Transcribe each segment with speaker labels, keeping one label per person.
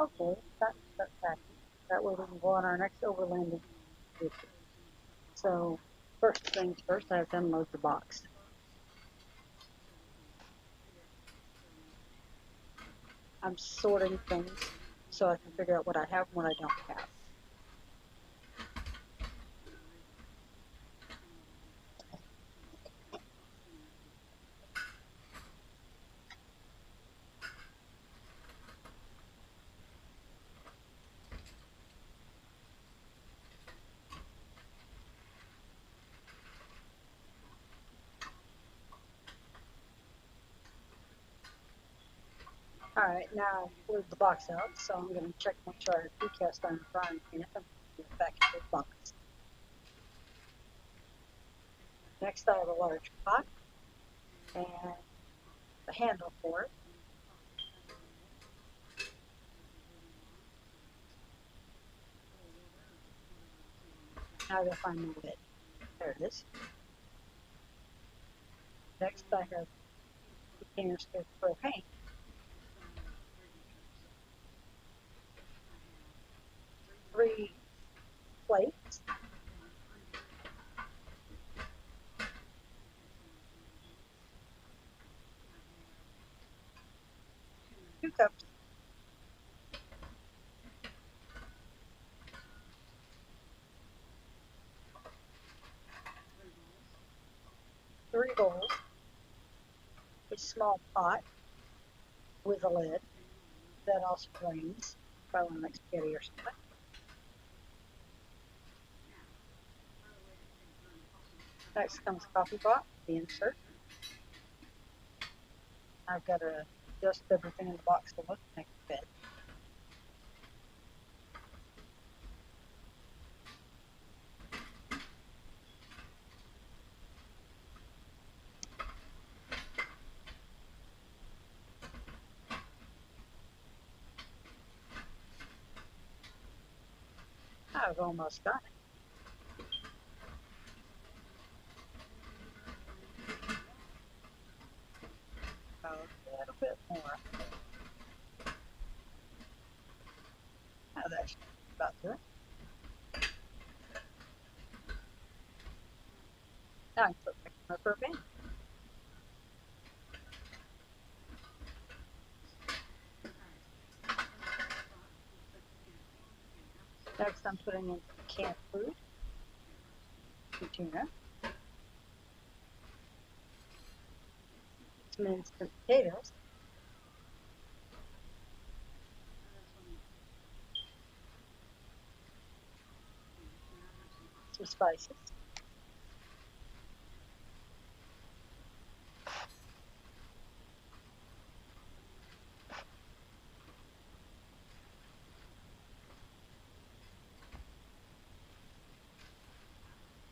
Speaker 1: Okay, that's happy. That way we can go on our next overland adventure. So, first things first, I have to unload the box. I'm sorting things so I can figure out what I have and what I don't have. Alright, now I've pulled the box out, so I'm going to check make sure I have precast on the frying pan and put it back into the box. Next I have a large pot and the handle for it. Now I gotta find the lid. There it is. Next I have the canister of propane. 3 plates. 2 cups. 3 bowls. A small pot with a lid that also drains if I want to make spaghetti or something. Next comes a coffee pot, the insert. I've got to adjust everything in the box to look like a fit. I've almost got it. A little bit more. Now that's about to it. Now I can put back my propane. Next I'm putting in canned food, some tuna, some instant potatoes, some spices,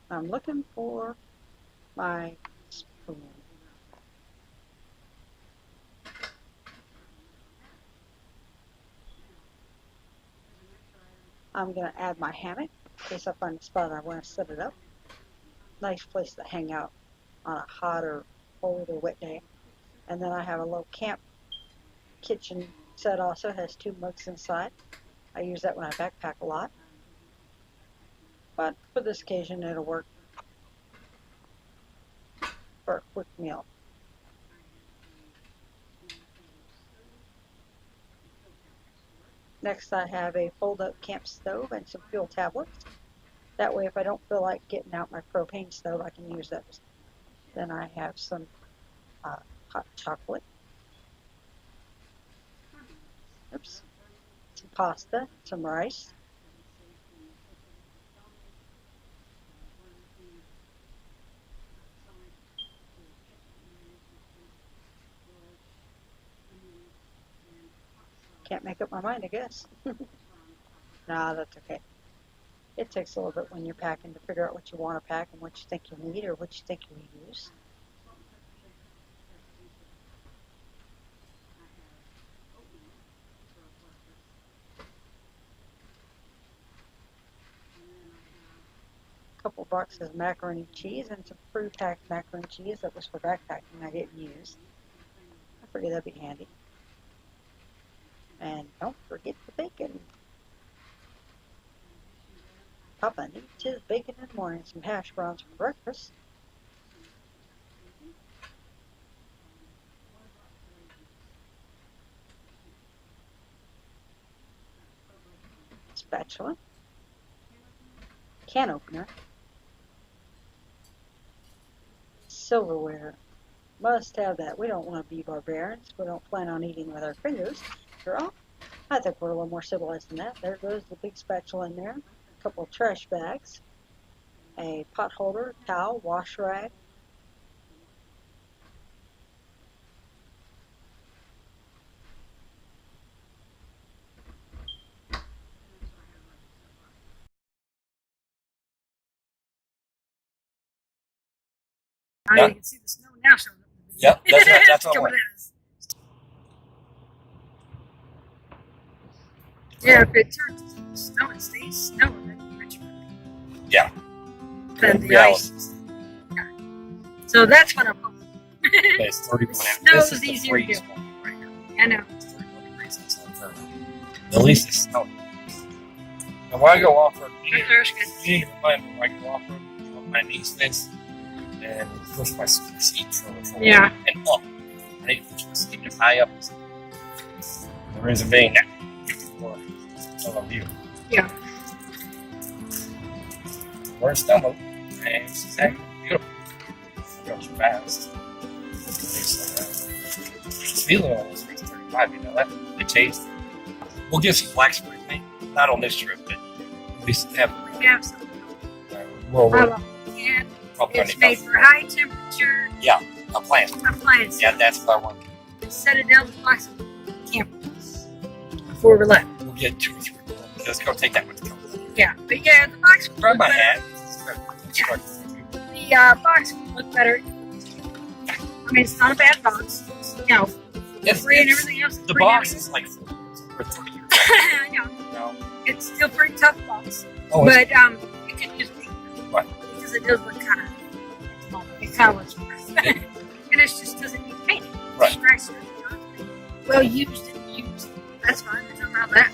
Speaker 1: I'm looking for my spoon. I'm going to add my hammock in case I find a spot I want to set it up. Nice place to hang out on a hot or cold or wet day. And then I have a little camp kitchen set also. It has 2 mugs inside. I use that when I backpack a lot. But for this occasion it'll work for a quick meal. Next I have a fold-up camp stove and some fuel tablets. That way if I don't feel like getting out my propane stove, I can use those. Then I have some hot chocolate. Oops. Some pasta, some rice. Can't make up my mind, I guess. Nah, that's okay. It takes a little bit when you're packing to figure out what you want to pack and what you think you need or what you think you use. A couple boxes of macaroni and cheese and some pre-packed macaroni and cheese that was for backpacking I didn't use. I figured that'd be handy. And don't forget the bacon. Papa needs his bacon in the morning, some hash browns for breakfast. Spatula. Can opener. Silverware. Must have that. We don't want to be barbarians. We don't plan on eating with our fingers. After all, I think we're a little more civilized than that. There goes the big spatula in there. A couple of trash bags. A pot holder, towel, wash rag.
Speaker 2: Yeah. You can see the snow now showing up. Yep, that's all right. Yeah, if it turns to snow, it stays snow, then you're richer. Yeah. Then the ice. Yeah. So that's what I'm hoping. It's 31. Snow is easier to do right now. I know. It's 31 degrees outside. At least it's snowing. And when I go off road, you need to remind me when I go off road, my knees fence and push my seat forward. Yeah. And up. I need to push my seat as high up as the reason being that of a view. Yeah. We're stumbling. And it's exactly beautiful. It goes fast. It's feeling on this 35, you know that? The taste. We'll get some black spray paint. Not on this trip, but we have some. Well, it's made for high temperature. Yeah, appliance. Yeah, that's what I want. Set it down the box of campers before we're left. We'll get 2 or 3 more. Let's go take that one. Yeah, but yeah, the box will look better. Yeah. The box will look better. I mean, it's not a bad box. You know, it's free and everything else. The box is like for 30 years. I know. No. It's still a pretty tough box. Oh, but it can use paint. Right. Because it does look kind of, it kind of looks rough. And it just doesn't need painting. Right. It's well used and used. That's fine. There's nothing wrong with that.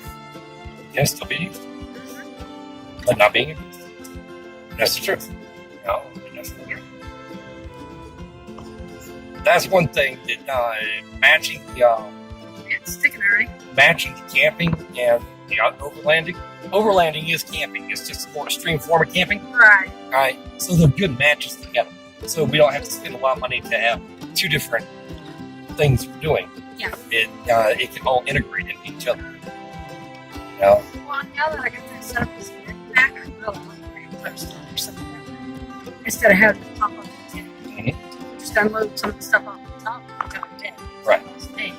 Speaker 2: Yeah, still being used. Mm-hmm. But not being used. That's the truth. No, that's the truth. That's one thing that matching the it's sticking already. Matching the camping and the overlanding. Overlanding is camping. It's just a more extreme form of camping. Right. All right. So they're good matches together. So we don't have to spend a lot of money to have 2 different things we're doing. Yeah. It can all integrate into each other. You know? Well, now that I got that set up as a back, I really want to post or something like that. Instead of having to pop up the tent. Mm-hmm. Just unload some of the stuff off the top and go to bed. Right. So you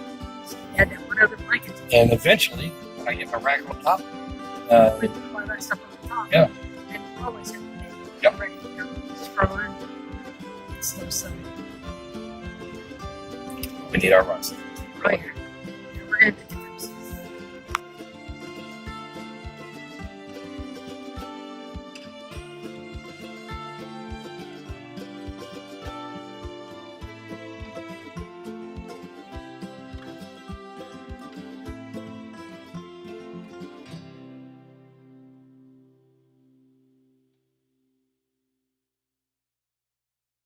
Speaker 2: had that one other blanket. And eventually, when I get my rack on top, we can put all that stuff on the top. Yeah. And always have the bed. Yep. Ready to go. Scroll in. It's so sunny. We need our runs. Oh, yeah.